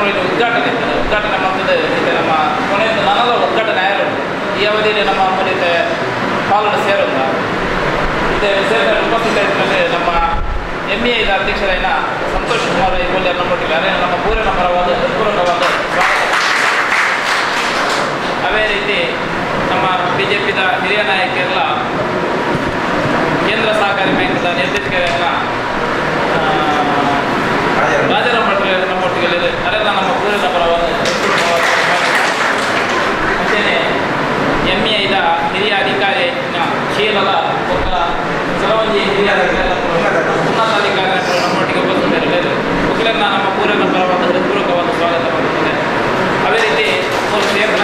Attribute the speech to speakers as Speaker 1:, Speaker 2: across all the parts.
Speaker 1: ಕಾರ್ಯಕ್ರಮಗಳಲ್ಲಿ ಉದ್ಘಾಟನೆ ಮಾಡ್ತದೆ. ಈಗ ನಮ್ಮ ಕೊನೆಯಿಂದ ನನಗೆ ಉದ್ಘಾಟನೆ ಆಯಾಲು ಈ ಅವಧಿಯಲ್ಲಿ ನಮ್ಮ ಮೂಲಕ ಪಾಲನೆ ಸೇರೋಲ್ಲ. ಇದು ಸೇರಿದ ಉಪಸ್ಥಿತಿಯಲ್ಲಿ ನಮ್ಮ MEIದ ಅಧ್ಯಕ್ಷರಾದ ಸಂತೋಷ್ ಕುಮಾರ್ ಇವಲ್ಲಿ ನಮ್ಮೊಟ್ಟಿಗೆ ಅದೇ ನಮ್ಮ ಪೂರ್ಣ ಪರವಾದ ಹೃತ್ಪೂರ್ವಕವಾದ ಸ್ವಾಗತ. ಅದೇ ರೀತಿ ನಮ್ಮ BJPದ ಹಿರಿಯ ನಾಯಕರೆಲ್ಲ ಕೇಂದ್ರ ಸಹಕಾರಿ ಬ್ಯಾಂಕ್ನ ನಿರ್ದೇಶಕರೆಲ್ಲ ರಾಜಾರಾಮ್ ಭಟ್ರು ನಮ್ಮೊಟ್ಟಿಗೆ ಅದೆಲ್ಲ ನಮ್ಮ ಪೂರ್ಣ ಪರವಾದ ಮತ್ತೇ MEIದ ಹಿರಿಯ ಅಧಿಕಾರಿ ಶೀಲದ ಒಬ್ಬ ಕೆಲವೊಂದು ಹಿರಿಯ ಉನ್ನತ ಅಧಿಕಾರಿಗಳು ನಮ್ಮೊಟ್ಟಿಗೆ ಉಪಸ್ಥಿತರಿದ್ದಾರೆ. ಮುಖ್ಯರನ್ನ ನಮ್ಮ ಪೂರ್ಣ ಪರವಾದ ಹೃತ್ಪೂರ್ವಕವಾದ ಸ್ವಾಗತ ಮಾಡುತ್ತದೆ. ಅದೇ ರೀತಿ ಒಂದು ಸೇರ್ಪಡೆ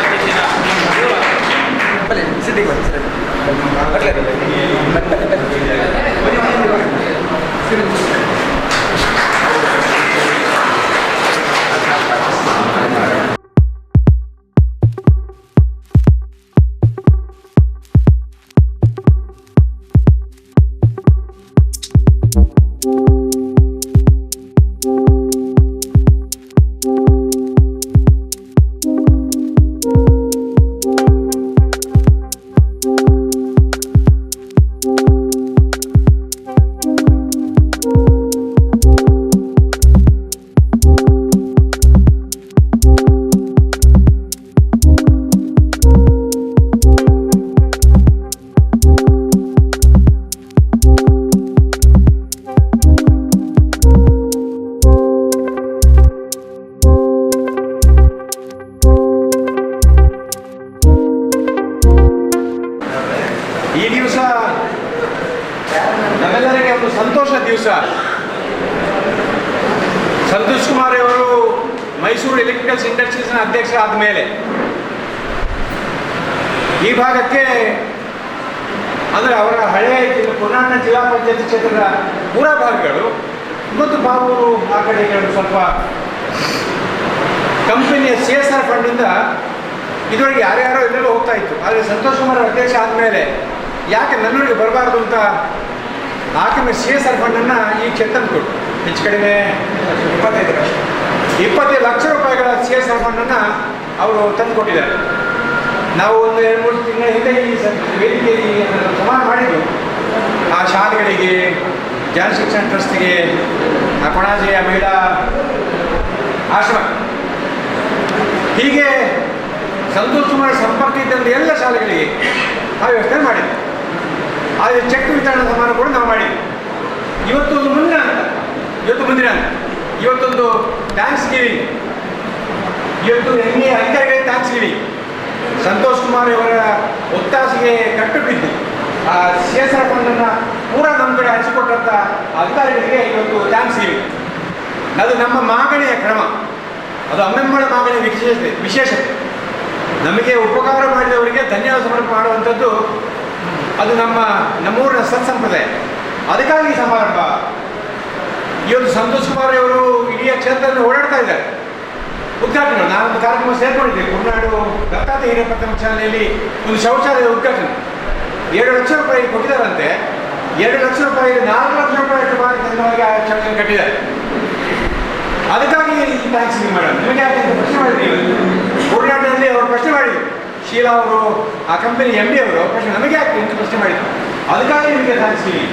Speaker 2: ನಮ್ಮೆಲ್ಲರಿಗೆ ಒಂದು ಸಂತೋಷ ದಿವಸ. ಸಂತೋಷ್ ಕುಮಾರ್ ಅವರು ಮೈಸೂರು ಎಲೆಕ್ಟ್ರಿಕಲ್ಸ್ ಇಂಡಸ್ಟ್ರೀಸ್ನ ಅಧ್ಯಕ್ಷರಾದ ಮೇಲೆ ಈ ಭಾಗಕ್ಕೆ ಅಂದರೆ ಅವರ ಹಳೆಯ ಪುರಾಣ ಜಿಲ್ಲಾ ಪಂಚಾಯತ್ ಕ್ಷೇತ್ರದ ಪೂರ ಭಾಗಗಳು ಮತ್ತು ಬಾಬೂರು ಆ ಕಡೆಗಳು ಸ್ವಲ್ಪ ಕಂಪನಿಯ CSR ಫಂಡಿಂದ ಇದುವರೆಗೆ ಯಾರ್ಯಾರೋ ಎಲ್ಲೆಲ್ಲೋ ಹೋಗ್ತಾ ಇತ್ತು. ಆದರೆ ಸಂತೋಷ್ ಕುಮಾರ್ ಅಧ್ಯಕ್ಷ ಆದಮೇಲೆ ಯಾಕೆ ನನ್ನೂರಿಗೆ ಬರಬಾರ್ದು ಅಂತ ಆಕೆಮೆ CSR ಫಂಡನ್ನು ಈ ಕ್ಷೇತ್ರಕ್ಕೆ ಕೊಟ್ಟು ಹೆಚ್ಚು ಕಡಿಮೆ 25 ಲಕ್ಷ ರೂಪಾಯಿಗಳ CSR ಫಂಡನ್ನು ಅವರು ತಂದು ಕೊಟ್ಟಿದ್ದಾರೆ. ನಾವು ಒಂದು 2-3 ತಿಂಗಳ ಹಿಂದೆ ಈ ವೇದಿಕೆಯಲ್ಲಿ ಸಮಾನ ಮಾಡಿದ್ದು ಆ ಶಾಲೆಗಳಿಗೆ, ಜನಶಿಕ್ಷಣ ಟ್ರಸ್ಟ್ಗೆ, ಕೊಣಾಜೆಯ ಮಹಿಳಾ ಆಶ್ರಮ, ಹೀಗೆ ಸಂತೋಷ್ ಕುಮಾರ್ ಸಂಪರ್ಕ ಇದ್ದಂಥ ಎಲ್ಲ ಶಾಲೆಗಳಿಗೆ ಆ ವ್ಯವಸ್ಥೆ ಮಾಡಿದ್ವಿ. ಆದರೆ ಚೆಕ್ ವಿತರಣಾ ಸಮಾನ ಕೂಡ ನಾವು ಮಾಡಿದ್ವಿ. ಇವತ್ತೊಂದು ಮುಂದಿನ ಇವತ್ತೊಂದು ಥ್ಯಾಂಕ್ಸ್ ಗಿವಿಂಗ್, ಇವತ್ತು MA ಅಧಿಕಾರಿಗಳಿಗೆ ಥ್ಯಾಂಕ್ಸ್ ಗಿವಿಂಗ್. ಸಂತೋಷ್ ಕುಮಾರ್ ಅವರ ಒತ್ತಾಸೆಗೆ ಕಟ್ಟು ಬಿದ್ದು ಆ CSR ಫಂಡನ್ನು ಪೂರ ನಮ್ಮ ಕಡೆ ಹಂಚಿಕೊಟ್ಟಂಥ ಅಧಿಕಾರಿಗಳಿಗೆ ಇವತ್ತು ಥ್ಯಾಂಕ್ಸ್ ಗಿವಿಂಗ್. ಅದು ನಮ್ಮ ಮಾಗಣಿಯ ಕ್ರಮ, ಅದು ಅಮ್ಮೆಮ್ಮಳ ಮಾಗಣಿಯ ವಿಶೇಷತೆ. ನಮಗೆ ಉಪಕಾರ ಮಾಡಿದವರಿಗೆ ಧನ್ಯವಾದ ಸಮರ್ಪಣೆ ಮಾಡುವಂಥದ್ದು ಅದು ನಮ್ಮೂರಿನ ಸತ್ಸಂಪ್ರದಾಯ. ಅದಕ್ಕಾಗಿ ಸಮಾರಂಭ. ಇವತ್ತು ಸಂತೋಷ್ ಕುಮಾರ್ ಅವರು ಇಡೀ ಕ್ಷೇತ್ರದಲ್ಲಿ ಓಡಾಡ್ತಾ ಇದ್ದಾರೆ. ಉದ್ಘಾಟನೆ ನಾನೊಂದು ಕಾರ್ಯಕ್ರಮ ಸೇರ್ಕೊಂಡಿದ್ದೆ. ಕುರುನಾಡು ದತ್ತಾತ್ರೇಯ ಹಿರಿಯ ಪ್ರಾಥಮಿಕ ಶಾಲೆಯಲ್ಲಿ ಒಂದು ಶೌಚಾಲಯದ ಉದ್ಘಾಟನೆ 2 ಲಕ್ಷ ರೂಪಾಯಿ ಕೊಟ್ಟಿದ್ದಾರಂತೆ. 2 ಲಕ್ಷ ರೂಪಾಯಿ 4 ಲಕ್ಷ ರೂಪಾಯಿ ಅಷ್ಟು ಬಾರಿ ಆ ಶಾಲೆಯನ್ನು ಕಟ್ಟಿದ್ದಾರೆ. ಅದಕ್ಕಾಗಿ ಈ ಥ್ಯಾಂಕ್ಸ್ ಮಾಡೋಣ. ನಿಮಗೆ ಯಾಕೆ ಅಂತ ಪ್ರಶ್ನೆ ಮಾಡಿದ್ರಿ. ಕುರುನಾಡಿನಲ್ಲಿ ಅವರು ಪ್ರಶ್ನೆ ಮಾಡಿದರು, ಶೀಲಾ ಅವರು ಆ ಕಂಪನಿ MD ಅವರು ಪ್ರಶ್ನೆ ನಮಗೆ ಯಾಕೆ ಅಂತ ಪ್ರಶ್ನೆ ಮಾಡಿದರು. ಅದಕ್ಕಾಗಿ ನಿಮಗೆ ಥ್ಯಾಂಕ್ಸ್ ಹೇಳಿ.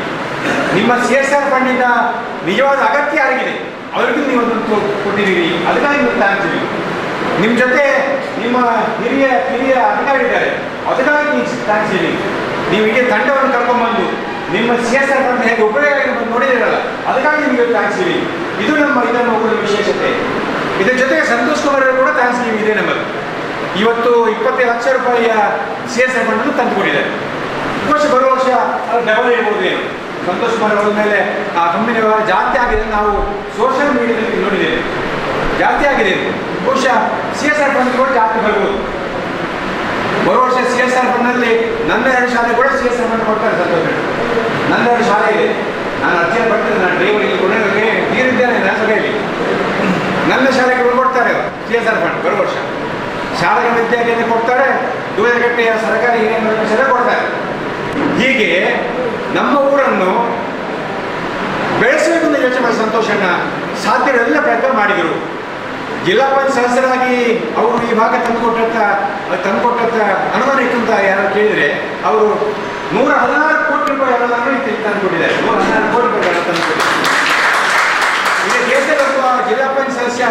Speaker 2: ನಿಮ್ಮ CSR ಫಂಡಿಂದ ನಿಜವಾದ ಅಗತ್ಯ ಯಾರಿಗಿದೆ ಅವರಿಗೂ ನೀವು ಅದನ್ನು ಕೊಟ್ಟಿದ್ದೀರಿ. ಅದಕ್ಕಾಗಿ ನೀವು ಥ್ಯಾಂಕ್ಸ್ ಹೇಳಿ. ನಿಮ್ಮ ಜೊತೆ ನಿಮ್ಮ ಹಿರಿಯ ಅಧಿಕಾರಿಗಳಿದ್ದಾರೆ, ಅದಕ್ಕಾಗಿ ನೀವು ಥ್ಯಾಂಕ್ಸ್ ಹೇಳಿ. ನೀವು ಇಡೀ ತಂಡವನ್ನು ಕರ್ಕೊಂಡ್ಬಂದು ನಿಮ್ಮ CSR ಫಂಡ್ ಹೇಗೆ ಉಪಯೋಗ ನೋಡಿದಿರಲ್ಲ, ಅದಕ್ಕಾಗಿ ನಿಮಗೆ ಥ್ಯಾಂಕ್ಸ್ ಹೇಳಿ. ಇದು ಇದನ್ನು ಹೋಗುವ ವಿಶೇಷತೆ. ಇದರ ಜೊತೆಗೆ ಸಂತೋಷ್ ಕುಮಾರ್ ಅವರು ಕೂಡ ಥ್ಯಾಂಕ್ಸ್ ಗಿವಿಂಗ್ ಇದೆ ನಮ್ಮದು. ಇವತ್ತು 25 ಲಕ್ಷ ರೂಪಾಯಿಯ CSR ಫಂಡನ್ನು ತಂದುಕೊಟ್ಟಿದ್ದಾರೆ. ಬರುವ ವರ್ಷ ಅದು ಡಬಲ್ ಇರ್ಬೋದು. ಏನು ಸಂತೋಷ್ ಕುಮಾರ್ ಅವರ ಮೇಲೆ ಆ ಕಂಪನಿ ವ್ಯವಹಾರ ಜಾಸ್ತಿ ಆಗಿದೆ, ನಾವು ಸೋಷಿಯಲ್ ಮೀಡಿಯಾದಲ್ಲಿ ನೋಡಿದ್ದೇವೆ, ಜಾಸ್ತಿ ಆಗಿದೆ. ಬಹುಶಃ CSR ಫಂಡ್ ಕೂಡ ಜಾಸ್ತಿ ಬರ್ಬೋದು. ಬರುವ ವರ್ಷ CSR ಫಂಡ್ನಲ್ಲಿ ನನ್ನ 2 ಶಾಲೆ ಕೂಡ CSR ಫಂಡ್ ಕೊಡ್ತಾರೆ. ಸಂತೋಷ್ ನನ್ನ 2 ಶಾಲೆ ಇದೆ. ನಾನು ಅರ್ಜಿಯನ್ನು ಬರ್ತೀನಿ. ನಾನು ಡ್ರೈವರಿಗೆ ಕೊನೆಗೆ ನೀರಿದ್ದೇನೆ ನನ್ನ ಸಭೆಯಲ್ಲಿ. ನನ್ನ ಶಾಲೆಗೆ ಕೊಡ್ತಾರೆ CSR ಫಂಡ್ ಬರುವ ವರ್ಷ. ಶಾಲೆಗಳ ವಿದ್ಯಾರ್ಥಿಯನ್ನು ಕೊಡ್ತಾರೆ, ದೂರಗಟ್ಟೆಯ ಸರ್ಕಾರಿ ಹಿರಿಯ ಪ್ರಾಥಮಿಕ ಕೊಡ್ತಾರೆ. ಹೀಗೆ ನಮ್ಮ ಊರನ್ನು ಬೆಳೆಸಬೇಕು ಅಂತ ಯೋಚನೆ ಮಾಡಿ ಸಂತೋಷಣ್ಣ ಸಾಧ್ಯವೆಲ್ಲ ಪ್ರಯತ್ನ ಮಾಡಿದರು. ಜಿಲ್ಲಾ ಪಂಚಾಯತ್ ಸದಸ್ಯರಾಗಿ ಅವರು ಈ ಭಾಗ ತಂದುಕೊಟ್ಟಂತ ಅನುದಾನ ಇತ್ತು ಅಂತ ಯಾರು ಕೇಳಿದರೆ ಅವರು 116 ಕೋಟಿ ರೂಪಾಯಿ ಅನುದಾನ ತಂದುಕೊಟ್ಟಿದ್ದಾರೆ. 116 ಕೋಟಿ ರೂಪಾಯಿ ತಂದುಕೊಟ್ಟಿದ್ದಾರೆ. ಈಗ ದೇಶದೊಬ್ಬ ಜಿಲ್ಲಾ ಪಂಚಾಯತ್ ಸದಸ್ಯ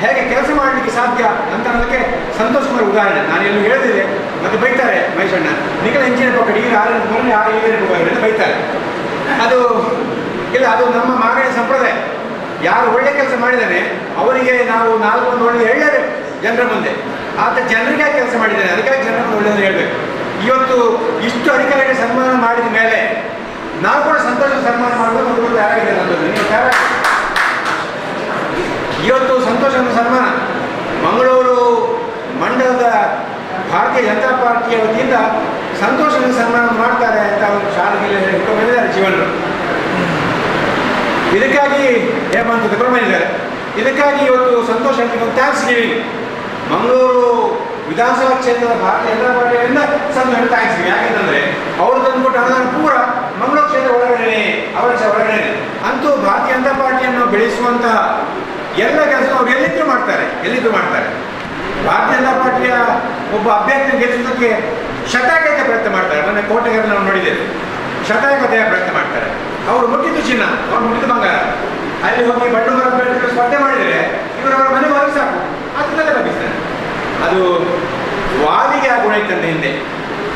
Speaker 2: ಹೇಗೆ ಕೆಲಸ ಮಾಡಲಿಕ್ಕೆ ಸಾಧ್ಯ ಅಂತ ಅನ್ನೋದಕ್ಕೆ ಸಂತೋಷ್ ಕುಮಾರ್ ಉದಾಹರಣೆ. ನಾನು ಎಲ್ಲೂ ಹೇಳಿದ್ರೆ ಮತ್ತೆ ಬೈತಾರೆ ಮಹೇಶಣ್ಣ, ನಿಖಿಲ ಇಂಜಿನಿಯರ್ ಪಕ್ಕ ಈಗ 6 ಇಂಜಿನಿಯರ್ ಬೈತಾರೆ. ಅದು ಇಲ್ಲ, ಅದು ನಮ್ಮ ಮಾಗಡಿ ಸಂಪ್ರದಾಯ. ಯಾರು ಒಳ್ಳೆ ಕೆಲಸ ಮಾಡಿದ್ದಾನೆ ಅವರಿಗೆ ನಾವು 4 ಒಳ್ಳೆ ಹೇಳಲೇಬೇಕು ಜನರ ಮುಂದೆ. ಆತ ಜನರಿಗೆ ಕೆಲಸ ಮಾಡಿದ್ದಾನೆ, ಅದಕ್ಕಾಗಿ ಜನರ ಮುಂದೆ ಒಳ್ಳೆಯದು ಹೇಳಬೇಕು. ಇವತ್ತು ಇಷ್ಟು ಅಧಿಕಾರಿಗಳಿಗೆ ಸನ್ಮಾನ ಮಾಡಿದ ಮೇಲೆ ನಾವು ಕೂಡ ಸಂತೋಷ ಸನ್ಮಾನ ಮಾಡಬೇಕು. ಅದು ತಯಾರಾಗಿದೆ ನನ್ನದು, ನೀವು ತಯಾರಾಗಿ ಇವತ್ತು ಸಂತೋಷನ ಸನ್ಮಾನ ಮಂಗಳೂರು ಮಂಡಲದ ಭಾರತೀಯ ಜನತಾ ಪಾರ್ಟಿಯ ವತಿಯಿಂದ ಸಂತೋಷನ ಸನ್ಮಾನ ಮಾಡ್ತಾರೆ ಅಂತ ಅವರು ಶಾಲೆಗೆ ಇಟ್ಕೊಂಡಿದ್ದಾರೆ ಜೀವನರು. ಇದಕ್ಕಾಗಿ ಹೇಮಂತ್ ತಗೊಂಡಿದ್ದಾರೆ. ಇದಕ್ಕಾಗಿ ಇವತ್ತು ಸಂತೋಷ ಥ್ಯಾಂಕ್ಸ್ ಗಿವಿಂಗ್ ಮಂಗಳೂರು ವಿಧಾನಸಭಾ ಕ್ಷೇತ್ರದ ಭಾರತೀಯ ಜನತಾ ಪಾರ್ಟಿಯಿಂದ ಸಂತೋಷ ಥ್ಯಾಂಕ್ಸ್ ಗಿವಿಂಗ್. ಯಾಕೆಂತಂದರೆ ಅವರು ತಂದುಕೊಟ್ಟ ಅನುದಾನ ಪೂರ ಮಂಗಳೂರು ಕ್ಷೇತ್ರ ಒಳಗಡೆ ಅವರ ಒಳಗಡೆ ಅಂತೂ ಭಾರತೀಯ ಜನತಾ ಪಾರ್ಟಿಯನ್ನು ಬೆಳೆಸುವಂತಹ ಎಲ್ಲ ಕೆಲಸ ಅವರು ಎಲ್ಲಿದ್ದರೂ ಮಾಡ್ತಾರೆ. ಭಾರತೀಯ ಜನತಾ ಪಾರ್ಟಿಯ ಒಬ್ಬ ಅಭ್ಯರ್ಥಿ ಗೆಲ್ಲಿಸೋದಕ್ಕೆ ಶತಾಯಗತಾಯ ಪ್ರಯತ್ನ ಮಾಡ್ತಾರೆ. ಮೊನ್ನೆ ಕೋಟೆಗಾರಲ್ಲಿ ನಾವು ನೋಡಿದ್ದೇವೆ, ಶತಾಯಗತಾಯ ಪ್ರಯತ್ನ ಮಾಡ್ತಾರೆ. ಅವರು ಮುಟ್ಟಿದ್ದು ಚಿನ್ನ, ಅವ್ರು ಮುಟ್ಟಿದ್ದು ಬಂಗಾರ. ಅಲ್ಲಿ ಹೋಗಿ ಬಣ್ಣು ಮರ ಸ್ಪರ್ಧೆ ಮಾಡಿದರೆ ಇವರು ಅವರ ಮನೆ ಹೊರಗೆ ಸಾಕು ಅದನ್ನೆಲ್ಲ ಲಭಿಸ್ತಾರೆ. ಅದು ವಾಲಿಗೆ ಆ ಗುಣ ಇತ್ತಂತೆ, ಹಿಂದೆ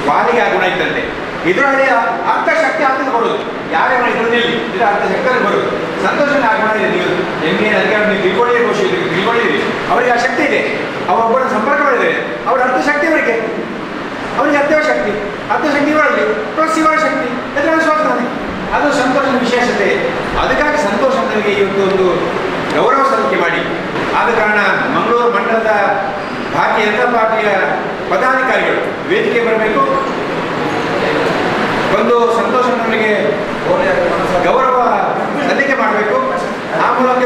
Speaker 2: ವಾಲಿಗೆ ಆ ಗುಣ ಇತ್ತಂತೆ. ಇದರಲ್ಲಿ ಅರ್ಥಶಕ್ತಿ ಅಂತ ಕೊಡೋದು ಯಾರೇ ಇದರಲ್ಲಿ ಇದರ ಅರ್ಥಶಕ್ತಿ ಬರೋದು. ಸಂತೋಷನ ಆ ಗುಣ ಇದೆ. ನೀವು ಹೆಂಗೆ ನೀವು ತಿಳ್ಕೊಂಡಿದ್ದೀರಿ ಅವರಿಗೆ ಆ ಶಕ್ತಿ ಇದೆ. ಅವರೊಬ್ಬರನ್ನ ಸಂಪರ್ಕ ಮಾಡಿದ್ದಾರೆ, ಅವರ ಅರ್ಥಶಕ್ತಿ ಅವರಿಗೆ ಅರ್ಥಶಕ್ತಿ ಇವರಲ್ಲಿ ಪ್ಲಸ್ ಇವರ ಶಕ್ತಿ ಎಲ್ಲರೂ ಸ್ವಾರ್ಥನೆ. ಅದು ಸಂತೋಷದ ವಿಶೇಷತೆ. ಅದಕ್ಕಾಗಿ ಸಂತೋಷ ನನಗೆ ಇವತ್ತು ಒಂದು ಗೌರವ ಸಲ್ಲಿಕೆ ಮಾಡಿ ಆದ ಕಾರಣ ಮಂಗಳೂರು ಮಂಡಲದ ಭಾರತೀಯ ಜನತಾ ಪಾರ್ಟಿಯ ಪದಾಧಿಕಾರಿಗಳು ವೇದಿಕೆ ಬರಬೇಕು. ಒಂದು ಸಂತೋಷ ನನಗೆ ಗೌರವ ಸಲ್ಲಿಕೆ ಮಾಡಬೇಕು. ಆ ಮೂಲಕ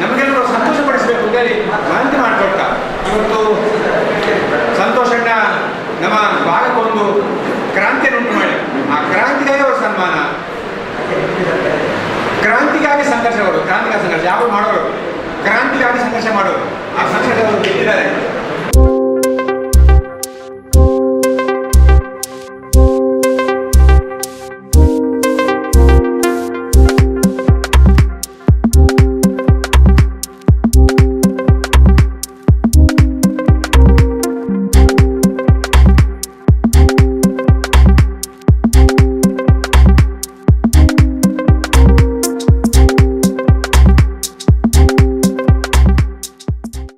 Speaker 2: ನಮಗೆಲ್ಲರೂ ಸಂತೋಷಪಡಿಸಬೇಕು ಅಂತೇಳಿ ವಿನಂತಿ ಮಾಡಿಕೊಡ್ತಾ ಇವತ್ತು ಸಂತೋಷಣ್ಣ ನಮ್ಮ ಭಾಗಕ್ಕೊಂದು ಕ್ರಾಂತಿಯನ್ನುಂಟು ಮಾಡಿ ಆ ಕ್ರಾಂತಿಗಾಗಿ ಅವರ ಸನ್ಮಾನ. ಕ್ರಾಂತಿಗಾಗಿ ಸಂಘರ್ಷ ಅವರು, ಕ್ರಾಂತಿಗಾಗಿ ಸಂಘರ್ಷ ಯಾವ ಮಾಡೋರು, ಕ್ರಾಂತಿಗಾಗಿ ಸಂಘರ್ಷ ಮಾಡೋರು. ಆ ಸಂಘರ್ಷ ಅವರು ಗೆದ್ದಿದ್ದಾರೆ.